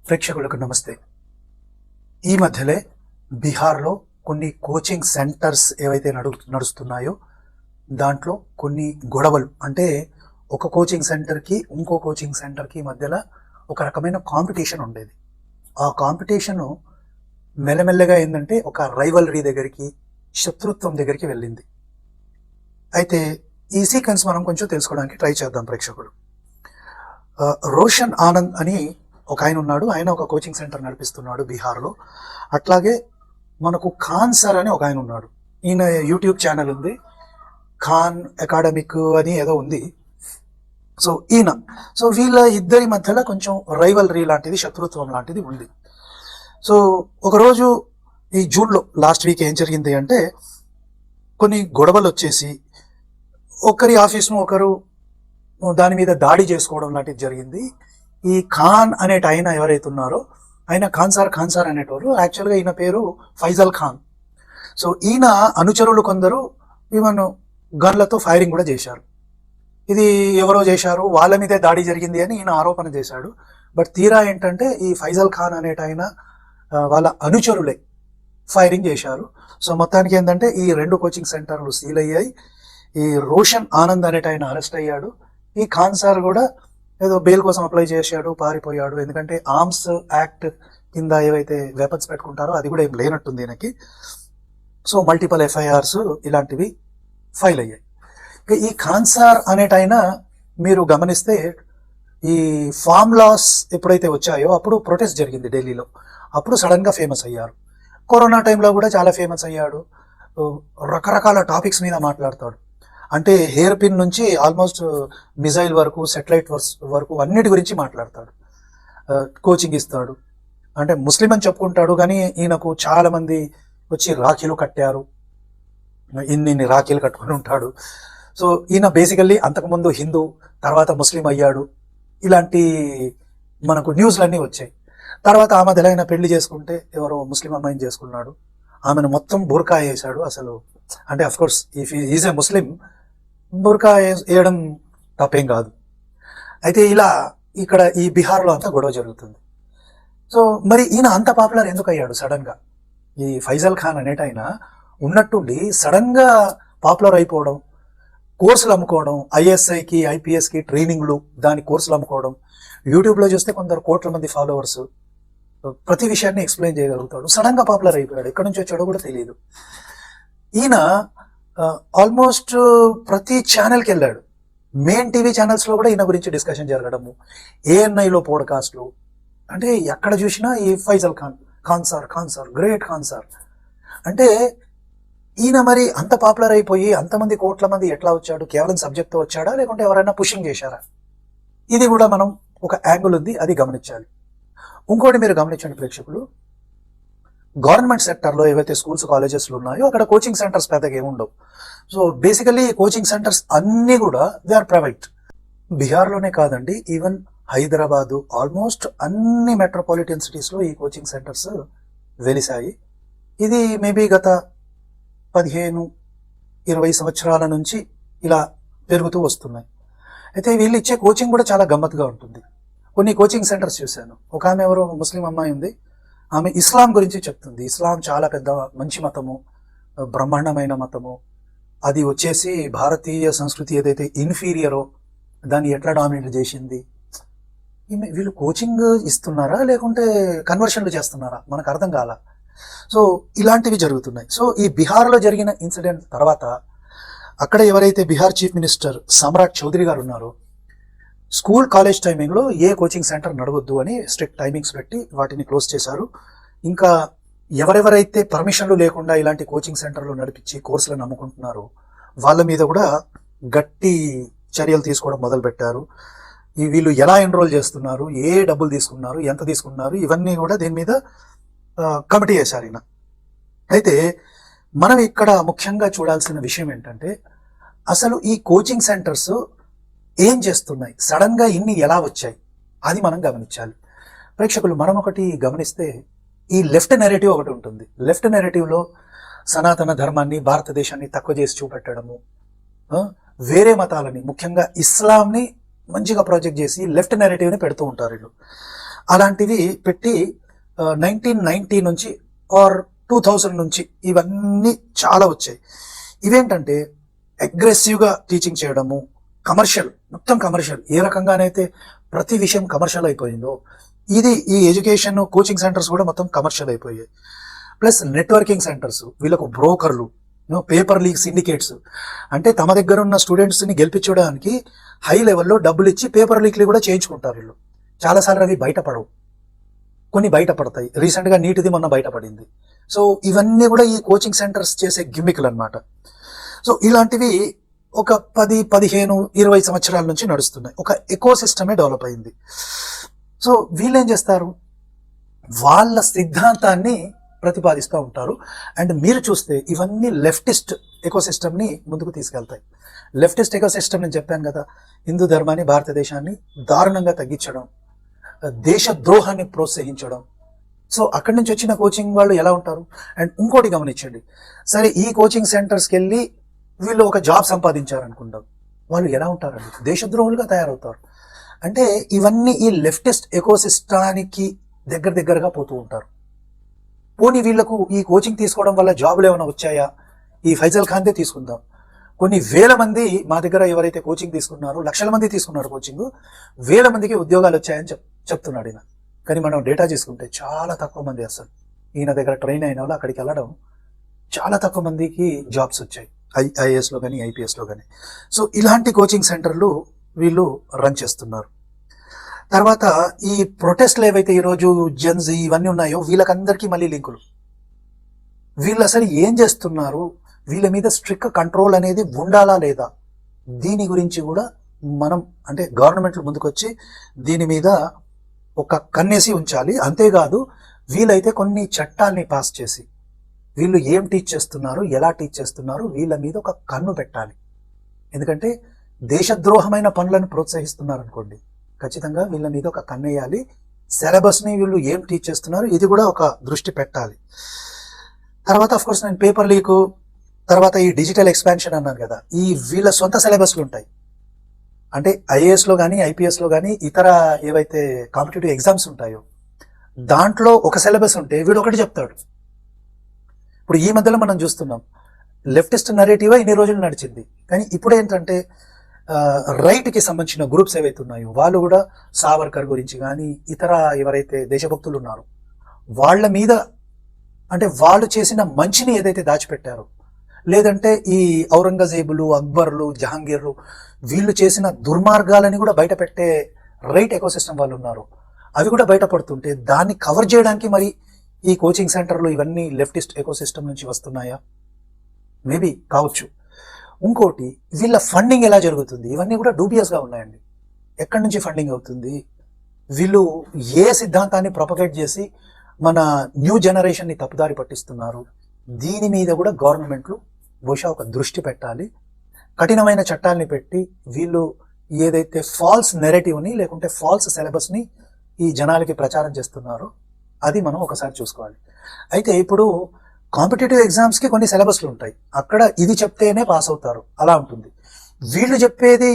ప్రేక్షకులకు నమస్తే. ఈ మధ్యలే బీహార్లో కొన్ని కోచింగ్ సెంటర్స్ ఏవైతే నడుస్తున్నాయో దాంట్లో కొన్ని గొడవలు, అంటే ఒక కోచింగ్ సెంటర్కి ఇంకో కోచింగ్ సెంటర్కి మధ్యలో ఒక రకమైన కాంపిటీషన్ ఉండేది. ఆ కాంపిటీషను మెల్లమెల్లగా ఏంటంటే ఒక రైవలరీ దగ్గరికి, శత్రుత్వం దగ్గరికి వెళ్ళింది. అయితే ఈ సీక్వెన్స్ మనం కొంచెం తెలుసుకోవడానికి ట్రై చేద్దాం ప్రేక్షకులు. రోషన్ ఆనంద్ అని ఒక ఆయన ఉన్నాడు. ఆయన ఒక కోచింగ్ సెంటర్ నడిపిస్తున్నాడు బీహార్లో. అట్లాగే మనకు ఖాన్ సార్ అని ఒక ఆయన ఉన్నాడు. ఈయన యూట్యూబ్ ఛానల్ ఉంది, ఖాన్ అకాడమిక్ అని ఏదో ఉంది. సో వీళ్ళ ఇద్దరి మధ్యలో కొంచెం రైవలరీ లాంటిది, శత్రుత్వం లాంటిది ఉంది. సో ఒకరోజు ఈ జూన్లో లాస్ట్ వీక్ ఏం జరిగింది అంటే, కొన్ని గొడవలు వచ్చేసి ఒకరి ఆఫీస్ను ఒకరు దాని మీద దాడి చేసుకోవడం లాంటిది జరిగింది. ఈ ఖాన్ అనేట ఆయన ఎవరైతే ఉన్నారో ఆయన ఖాన్ సార్ అనేటోరు. యాక్చువల్గా ఈయన పేరు ఫైజల్ ఖాన్. సో ఈయన అనుచరులు కొందరు ఈవెన్ గన్లతో ఫైరింగ్ కూడా చేశారు. ఇది ఎవరో చేశారు, వాళ్ళ మీదే దాడి జరిగింది అని ఈయన ఆరోపణ చేశాడు. బట్ తీరా ఏంటంటే ఈ ఫైజల్ ఖాన్ అనేట ఆయన వాళ్ళ అనుచరులే ఫైరింగ్ చేశారు. సో మొత్తానికి ఏంటంటే ఈ రెండు కోచింగ్ సెంటర్లు సీల్ అయ్యాయి. ఈ రోషన్ ఆనంద్ అనేట ఆయన అరెస్ట్ అయ్యాడు. ఈ ఖాన్ సార్ కూడా ఏదో బెయిల్ కోసం అప్లై చేశాడు, పారిపోయాడు. ఎందుకంటే ఆర్మ్స్ యాక్ట్ కింద ఏవైతే వెపన్స్ పెట్టుకుంటారో అది కూడా ఏం లేనట్టుంది ఈయనకి. సో మల్టిపల్ ఎఫ్ఐఆర్స్ ఇలాంటివి ఫైల్ అయ్యాయి. ఈ ఖాన్ సార్ అనేటైన మీరు గమనిస్తే ఈ ఫామ్ లాస్ ఎప్పుడైతే వచ్చాయో అప్పుడు ప్రొటెస్ట్ జరిగింది ఢిల్లీలో. అప్పుడు సడన్గా ఫేమస్ అయ్యారు. కరోనా టైంలో కూడా చాలా ఫేమస్ అయ్యాడు. రకరకాల టాపిక్స్ మీద మాట్లాడతాడు. అంటే హెయిర్ పిన్ నుంచి ఆల్మోస్ట్ మిజైల్ వరకు, సెటిలైట్ వరకు అన్నిటి గురించి మాట్లాడతాడు. కోచింగ్ ఇస్తాడు. అంటే ముస్లిం అని చెప్పుకుంటాడు, కానీ ఈయనకు చాలా మంది వచ్చి రాఖీలు కట్టారు. ఇన్ని రాఖీలు కట్టుకుని ఉంటాడు. సో ఈయన బేసికల్లీ అంతకుముందు హిందూ, తర్వాత ముస్లిం అయ్యాడు. ఇలాంటి మనకు న్యూస్లన్నీ వచ్చాయి. తర్వాత ఆమె తెలైన పెళ్లి చేసుకుంటే ఎవరో ముస్లిం అమ్మాయిని చేసుకున్నాడు. ఆమెను మొత్తం బుర్కా వేసాడు. అసలు అంటే అఫ్కోర్స్ ఇఫ్ ఈజ్ ఏ ముస్లిం, బుర్కా వేయడం తప్పేం కాదు. అయితే ఇలా ఇక్కడ ఈ బీహార్లో అంతా గొడవ జరుగుతుంది. సో మరి ఈయన అంత పాపులర్ ఎందుకు అయ్యాడు సడన్గా? ఈ ఫైజల్ ఖాన్ అనేట ఆయన ఉన్నట్టుండి సడన్గా పాపులర్ అయిపోవడం, కోర్సులు అమ్ముకోవడం, ఐఎస్ఐకి ఐపీఎస్కి ట్రైనింగ్లు, దాని కోర్సులు అమ్ముకోవడం. యూట్యూబ్లో చూస్తే కొందరు కోట్ల మంది ఫాలోవర్స్, ప్రతి విషయాన్ని ఎక్స్ప్లెయిన్ చేయగలుగుతాడు. సడన్గా పాపులర్ అయిపోయాడు. ఎక్కడి నుంచి వచ్చాడో కూడా తెలియదు. ఈయన ఆల్మోస్ట్ ప్రతి ఛానల్కి వెళ్ళాడు. మెయిన్ టీవీ ఛానల్స్లో కూడా ఈయన గురించి డిస్కషన్ జరగడము, ఏఎన్ఐలో పోడ్కాస్ట్లు. అంటే ఎక్కడ చూసినా ఈ Faisal Khan sir great Khan sir. అంటే ఈయన మరి అంత పాపులర్ అయిపోయి అంతమంది కోట్ల మంది ఎట్లా వచ్చాడు? కేవలం సబ్జెక్ట్తో వచ్చాడా, లేకుంటే ఎవరైనా పుషింగ్ చేశారా? ఇది కూడా మనం ఒక యాంగిల్ ఉంది, అది గమనించాలి. ఇంకోటి మీరు గమనించండి ప్రేక్షకులు, గవర్నమెంట్ సెక్టర్లో ఏవైతే స్కూల్స్, కాలేజెస్లు ఉన్నాయో అక్కడ కోచింగ్ సెంటర్స్ పెద్దగా ఏముండవు. సో బేసికల్లీ కోచింగ్ సెంటర్స్ అన్నీ కూడా దే ఆర్ ప్రైవేట్. బీహార్లోనే కాదండి, ఈవెన్ హైదరాబాదు, ఆల్మోస్ట్ అన్ని మెట్రోపాలిటన్ సిటీస్లో ఈ కోచింగ్ సెంటర్స్ వెలిసాయి. ఇది మేబీ గత 15-20 సంవత్సరాల నుంచి ఇలా పెరుగుతూ వస్తున్నాయి. అయితే వీళ్ళు ఇచ్చే కోచింగ్ కూడా చాలా గమ్మత్తుగా ఉంటుంది. కొన్ని కోచింగ్ సెంటర్స్ చూశాను. ఒక ఆమె ఎవరో ముస్లిం అమ్మాయి ఉంది. ఆమె ఇస్లాం గురించి చెప్తుంది. ఇస్లాం చాలా పెద్ద మంచి మతము, బ్రహ్మాండమైన మతము. అది వచ్చేసి భారతీయ సంస్కృతి ఏదైతే ఇన్ఫీరియరో దాన్ని ఎట్లా డామినేట్ చేసింది. వీళ్ళు కోచింగ్ ఇస్తున్నారా, లేకుంటే కన్వర్షన్లు చేస్తున్నారా? మనకు అర్థం కాల. సో ఇలాంటివి జరుగుతున్నాయి. సో ఈ బీహార్లో జరిగిన ఇన్సిడెంట్ తర్వాత అక్కడ ఎవరైతే బీహార్ చీఫ్ మినిస్టర్ సమ్రాట్ చౌదరి గారు ఉన్నారో, స్కూల్, కాలేజ్ టైమింగ్లో ఏ కోచింగ్ సెంటర్ నడవద్దు అని స్ట్రిక్ట్ టైమింగ్స్ పెట్టి వాటిని క్లోజ్ చేశారు. ఇంకా ఎవరెవరైతే పర్మిషన్లు లేకుండా ఇలాంటి కోచింగ్ సెంటర్లు నడిపించి కోర్సులను నమ్ముకుంటున్నారో వాళ్ళ మీద కూడా గట్టి చర్యలు తీసుకోవడం మొదలుపెట్టారు. వీళ్ళు ఎలా ఎన్రోల్ చేస్తున్నారు, ఏ డబ్బులు తీసుకున్నారు, ఎంత తీసుకున్నారు, ఇవన్నీ కూడా దీని మీద కమిటీ వేశారు ఈయన. అయితే మనం ఇక్కడ ముఖ్యంగా చూడాల్సిన విషయం ఏంటంటే, అసలు ఈ కోచింగ్ సెంటర్స్ ఏం చేస్తున్నాయి, సడన్గా ఇన్ని ఎలా వచ్చాయి, అది మనం గమనించాలి. ప్రేక్షకులు మనం ఒకటి గమనిస్తే, ఈ లెఫ్ట్ నెరేటివ్ ఒకటి ఉంటుంది. లెఫ్ట్ నెరేటివ్లో సనాతన ధర్మాన్ని, భారతదేశాన్ని తక్కువ చేసి చూపెట్టడము, వేరే మతాలని, ముఖ్యంగా ఇస్లాంని మంచిగా ప్రాజెక్ట్ చేసి లెఫ్ట్ నెరేటివ్ని పెడుతూ ఉంటారు వీళ్ళు. అలాంటివి పెట్టి 1990 నుంచి ఆర్ 2000 నుంచి ఇవన్నీ చాలా వచ్చాయి. ఇవేంటంటే అగ్రెసివ్గా టీచింగ్ చేయడము, కమర్షియల్, మొత్తం కమర్షియల్. ఏ రకంగానైతే ప్రతి విషయం కమర్షియల్ అయిపోయిందో ఈ ఎడ్యుకేషన్ కోచింగ్ సెంటర్స్ కూడా మొత్తం కమర్షియల్ అయిపోయాయి. ప్లస్ నెట్వర్కింగ్ సెంటర్స్, వీళ్ళకు బ్రోకర్లు, పేపర్ లీక్ సిండికేట్స్, అంటే తమ దగ్గర ఉన్న స్టూడెంట్స్ని గెలిపించడానికి హై లెవెల్లో డబ్బులు ఇచ్చి పేపర్ లీక్లు కూడా చేయించుకుంటారు వీళ్ళు. చాలాసార్లు అవి బయటపడవు, కొన్ని బయటపడతాయి. రీసెంట్గా నీటిది మొన్న బయటపడింది. సో ఇవన్నీ కూడా ఈ కోచింగ్ సెంటర్స్ చేసే గిమ్మిక్లు అనమాట. సో ఇలాంటివి ఒక 10, 15, 20 సంవత్సరాల నుంచి నడుస్తున్నాయి. ఒక ఎకో సిస్టమే డెవలప్ అయింది. సో వీళ్ళు ఏం చేస్తారు, వాళ్ళ సిద్ధాంతాన్ని ప్రతిపాదిస్తూ ఉంటారు. అండ్ మీరు చూస్తే ఇవన్నీ లెఫ్టిస్ట్ ఎకో సిస్టమ్ని ముందుకు తీసుకెళ్తాయి. లెఫ్టిస్ట్ ఎకో సిస్టమ్ నేను చెప్పాను కదా, హిందూ ధర్మాన్ని, భారతదేశాన్ని దారుణంగా తగ్గించడం, దేశద్రోహాన్ని ప్రోత్సహించడం. సో అక్కడి నుంచి వచ్చిన కోచింగ్ వాళ్ళు ఎలా ఉంటారు. అండ్ ఇంకోటి గమనించండి, సరే ఈ కోచింగ్ సెంటర్స్కి వెళ్ళి వీళ్ళు ఒక జాబ్ సంపాదించారనుకుంటాం, వాళ్ళు ఎలా ఉంటారండి, దేశద్రోహులుగా తయారవుతారు. అంటే ఇవన్నీ ఈ లెఫ్టిస్ట్ ఎకోసిస్టానికి దగ్గరగా పోతూ ఉంటారు. పోనీ వీళ్లకు ఈ కోచింగ్ తీసుకోవడం వల్ల జాబులు ఏమైనా వచ్చాయా? ఈ ఫైజల్ ఖాన్దే తీసుకుందాం. కొన్ని వేల మంది మా దగ్గర ఎవరైతే కోచింగ్ తీసుకున్నారో, లక్షల మంది తీసుకున్నారు కోచింగ్, వేల మందికి ఉద్యోగాలు వచ్చాయని చెప్తున్నాడు ఈయన. కానీ మనం డేటా చేసుకుంటే చాలా తక్కువ మంది, అసలు ఈయన దగ్గర ట్రైన్ అయిన వాళ్ళు అక్కడికి వెళ్ళడం చాలా తక్కువ మందికి జాబ్స్ వచ్చాయి, ఐఏఎస్లో కానీ ఐపీఎస్లో కానీ. సో ఇలాంటి కోచింగ్ సెంటర్లు వీళ్ళు రన్ చేస్తున్నారు. తర్వాత ఈ ప్రొటెస్ట్లు ఏవైతే ఈరోజు జెన్జీ ఇవన్నీ ఉన్నాయో వీళ్ళకందరికీ మళ్ళీ లింకులు. వీళ్ళు అసలు ఏం చేస్తున్నారు, వీళ్ళ మీద స్ట్రిక్ట్ కంట్రోల్ అనేది ఉండాలా లేదా, దీని గురించి కూడా మనం అంటే గవర్నమెంట్లు ముందుకొచ్చి దీని మీద ఒక కన్నేసి ఉంచాలి. అంతేకాదు వీళ్ళైతే కొన్ని చట్టాల్ని పాస్ చేసి వీళ్ళు ఏం టీచ్ చేస్తున్నారు, ఎలా టీచ్ చేస్తున్నారు, వీళ్ళ మీద ఒక కన్ను పెట్టాలి. ఎందుకంటే దేశద్రోహమైన పనులను ప్రోత్సహిస్తున్నారు అనుకోండి, ఖచ్చితంగా వీళ్ళ మీద ఒక కన్నేయాలి. సిలబస్ని వీళ్ళు ఏం టీచ్ చేస్తున్నారు ఇది కూడా ఒక దృష్టి పెట్టాలి. తర్వాత అఫ్కోర్స్ నేను పేపర్ లీకు, తర్వాత ఈ డిజిటల్ ఎక్స్పాన్షన్ అన్నాను కదా, ఈ వీళ్ళ సొంత సిలబస్లు ఉంటాయి. అంటే ఐఏఎస్లో కానీ ఐపీఎస్లో కానీ ఇతర ఏవైతే కాంపిటేటివ్ ఎగ్జామ్స్ ఉంటాయో దాంట్లో ఒక సిలబస్ ఉంటే వీడు ఒకటి చెప్తాడు. ఇప్పుడు ఈ మధ్యలో మనం చూస్తున్నాం, లెఫ్టిస్ట్ నరేటివ్ ఇన్ని రోజులు నడిచింది, కానీ ఇప్పుడు ఏంటంటే రైట్కి సంబంధించిన గ్రూప్స్ ఏవైతే ఉన్నాయో వాళ్ళు కూడా సావర్కర్ గురించి కానీ ఇతర ఎవరైతే దేశభక్తులు ఉన్నారో వాళ్ళ మీద, అంటే వాళ్ళు చేసిన మంచిని ఏదైతే దాచిపెట్టారో, లేదంటే ఈ ఔరంగజేబులు, అక్బర్లు, జహాంగీర్లు వీళ్ళు చేసిన దుర్మార్గాలని కూడా బయట పెట్టే రైట్ ఎకోసిస్టమ్ వాళ్ళు ఉన్నారు, అవి కూడా బయటపడుతుంటే దాన్ని కవర్ చేయడానికి మరి ఈ కోచింగ్ సెంటర్లు ఇవన్నీ లెఫ్టిస్ట్ ఎకోసిస్టమ్ నుంచి వస్తున్నాయా? మేబీ కావచ్చు. ఇంకోటి, వీళ్ళ ఫండింగ్ ఎలా జరుగుతుంది, ఇవన్నీ కూడా డూబియస్గా ఉన్నాయండి. ఎక్కడి నుంచి ఫండింగ్ అవుతుంది, వీళ్ళు ఏ సిద్ధాంతాన్ని ప్రొపగేట్ చేసి మన న్యూ జనరేషన్ని తప్పుదారి పట్టిస్తున్నారు, దీని మీద కూడా గవర్నమెంట్లు బహుశా ఒక దృష్టి పెట్టాలి. కఠినమైన చట్టాలని పెట్టి వీళ్ళు ఏదైతే ఫాల్స్ నెరేటివ్ని లేకుంటే ఫాల్స్ సిలబస్ని ఈ జనాలకి ప్రచారం చేస్తున్నారో అది మనం ఒకసారి చూసుకోవాలి. అయితే ఇప్పుడు కాంపిటేటివ్ ఎగ్జామ్స్కి కొన్ని సిలబస్లు ఉంటాయి, అక్కడ ఇది చెప్తేనే పాస్ అవుతారు అలా ఉంటుంది. వీళ్ళు చెప్పేది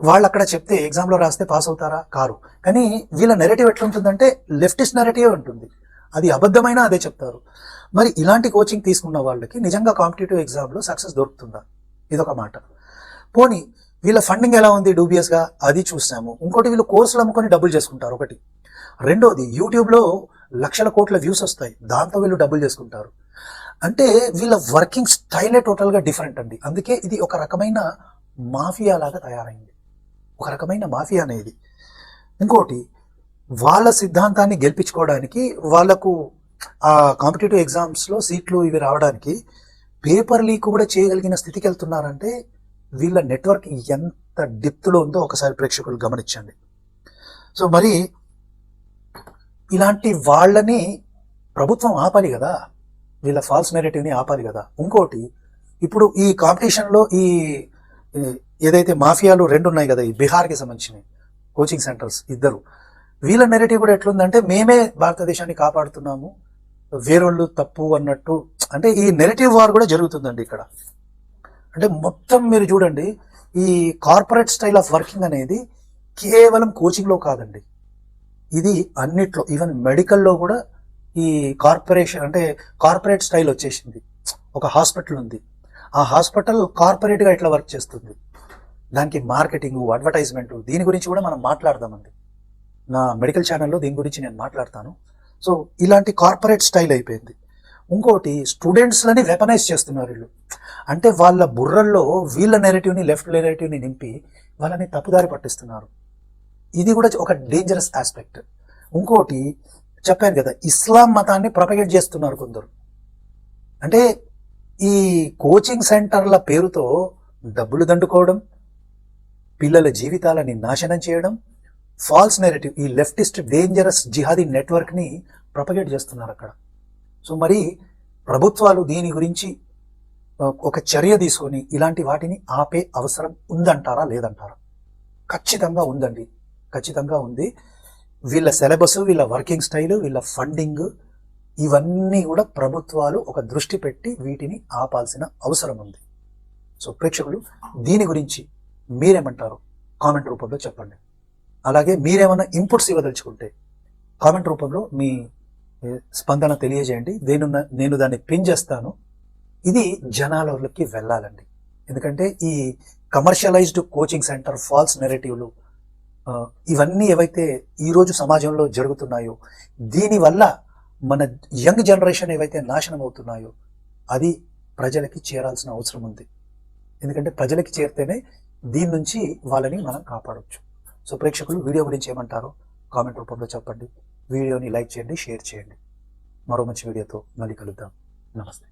వాళ్ళు అక్కడ చెప్తే ఎగ్జామ్లో రాస్తే పాస్ అవుతారా? కారు. కానీ వీళ్ళ నెరేటివ్ ఎట్లుంటుందంటే లెఫ్టిస్ట్ నెరేటివ్ ఉంటుంది, అది అబద్ధమైనా అదే చెప్తారు. మరి ఇలాంటి కోచింగ్ తీసుకున్న వాళ్ళకి నిజంగా కాంపిటేటివ్ ఎగ్జామ్లో సక్సెస్ దొరుకుతుందా? ఇదొక మాట. పోనీ వీళ్ళ ఫండింగ్ ఎలా ఉంది డూబియస్గా, అది చూసాము. ఇంకోటి, వీళ్ళు కోర్సులు అమ్ముకొని డబ్బులు చేసుకుంటారు ఒకటి. రెండోది, యూట్యూబ్లో లక్షల కోట్ల వ్యూస్ వస్తాయి, దాంతో వీళ్ళు డబ్బులు చేసుకుంటారు. అంటే వీళ్ళ వర్కింగ్ స్టైలే టోటల్గా డిఫరెంట్ అండి. అందుకే ఇది ఒక రకమైన మాఫియా లాగా తయారైంది, ఒక రకమైన మాఫియా అనేది. ఇంకోటి, వాళ్ళ సిద్ధాంతాన్ని గెలిపించుకోవడానికి వాళ్ళకు ఆ కాంపిటేటివ్ ఎగ్జామ్స్లో సీట్లు ఇవి రావడానికి పేపర్ లీక్ కూడా చేయగలిగిన స్థితికి వెళ్తున్నారంటే వీళ్ళ నెట్వర్క్ ఎంత డెప్త్లో ఉందో ఒకసారి ప్రేక్షకులు గమనించండి. సో మరి ఇలాంటి వాళ్ళని ప్రభుత్వం ఆపాలి కదా, వీళ్ళ ఫాల్స్ నెరేటివ్ని ఆపాలి కదా. ఇంకోటి, ఇప్పుడు ఈ కాంపిటీషన్లో ఈ ఏదైతే మాఫియాలు రెండు ఉన్నాయి కదా, ఈ బీహార్కి సంబంధించిన కోచింగ్ సెంటర్స్ ఇద్దరు, వీళ్ళ నెరేటివ్ కూడా ఎట్లుందంటే మేమే భారతదేశాన్ని కాపాడుతున్నాము, వేరోళ్ళు తప్పు అన్నట్టు. అంటే ఈ నెరేటివ్ వార్ కూడా జరుగుతుందండి ఇక్కడ. అంటే మొత్తం మీరు చూడండి, ఈ కార్పొరేట్ స్టైల్ ఆఫ్ వర్కింగ్ అనేది కేవలం కోచింగ్లో కాదండి, ఇది అన్నిట్లో ఈవెన్ మెడికల్లో కూడా ఈ కార్పొరేషన్ అంటే కార్పొరేట్ స్టైల్ వచ్చేసింది. ఒక హాస్పిటల్ ఉంది, ఆ హాస్పిటల్ కార్పొరేట్గా ఎట్లా వర్క్ చేస్తుంది, దానికి మార్కెటింగ్, అడ్వర్టైజ్మెంట్, దీని గురించి కూడా మనం మాట్లాడదామండి. నా మెడికల్ ఛానల్లో దీని గురించి నేను మాట్లాడతాను. సో ఇలాంటి కార్పొరేట్ స్టైల్ అయిపోయింది. ఇంకోటి, స్టూడెంట్స్లని వెపనైజ్ చేస్తున్నారు వీళ్ళు. అంటే వాళ్ళ బుర్రల్లో వీళ్ళ నెరేటివ్ని, లెఫ్ట్ నెరేటివ్ని నింపి వాళ్ళని తప్పుదారి పట్టిస్తున్నారు. ఇది కూడా ఒక డేంజరస్ ఆస్పెక్ట్. ఇంకోటి చెప్పాను కదా, ఇస్లాం మతాన్ని ప్రొపగేట్ చేస్తున్నారు కొందరు. అంటే ఈ కోచింగ్ సెంటర్ల పేరుతో డబ్బులు దండుకోవడం, పిల్లల జీవితాలని నాశనం చేయడం, ఫాల్స్ నెరేటివ్, ఈ లెఫ్టిస్ట్ డేంజరస్ జిహాదీ నెట్వర్క్ని ప్రొపగేట్ చేస్తున్నారు అక్కడ. సో మరి ప్రభుత్వాలు దీని గురించి ఒక చర్య తీసుకొని ఇలాంటి వాటిని ఆపే అవసరం ఉందంటారా లేదంటారా? ఖచ్చితంగా ఉందండి, ఖచ్చితంగా ఉంది. వీళ్ళ సిలబస్, వీళ్ళ వర్కింగ్ స్టైల్, వీళ్ళ ఫండింగ్, ఇవన్నీ కూడా ప్రభుత్వాలు ఒక దృష్టి పెట్టి వీటిని ఆపాల్సిన అవసరం ఉంది. సో ప్రేక్షకులు, దీని గురించి మీరేమంటారు కామెంట్ రూపంలో చెప్పండి. అలాగే మీరేమైనా ఇన్పుట్స్ ఇవ్వదలుచుకుంటే కామెంట్ రూపంలో మీ స్పందన తెలియజేయండి. నేను దాన్ని పిన్ చేస్తాను. ఇది జనాలకి వెళ్ళాలండి. ఎందుకంటే ఈ కమర్షియలైజ్డ్ కోచింగ్ సెంటర్, ఫాల్స్ నెరేటివ్లు, ఇవన్నీ ఏవైతే ఈరోజు సమాజంలో జరుగుతున్నాయో, దీనివల్ల మన యంగ్ జనరేషన్ ఏవైతే నాశనం అవుతున్నాయో అది ప్రజలకి చేరాల్సిన అవసరం ఉంది. ఎందుకంటే ప్రజలకి చేరితేనే దీని నుంచి వాళ్ళని మనం కాపాడవచ్చు. సో ప్రేక్షకులు, వీడియో గురించి ఏమంటారో కామెంట్ రూపంలో చెప్పండి. వీడియోని లైక్ చేయండి, షేర్ చేయండి. మరో మంచి వీడియోతో మళ్ళీ కలుద్దాం. నమస్తే.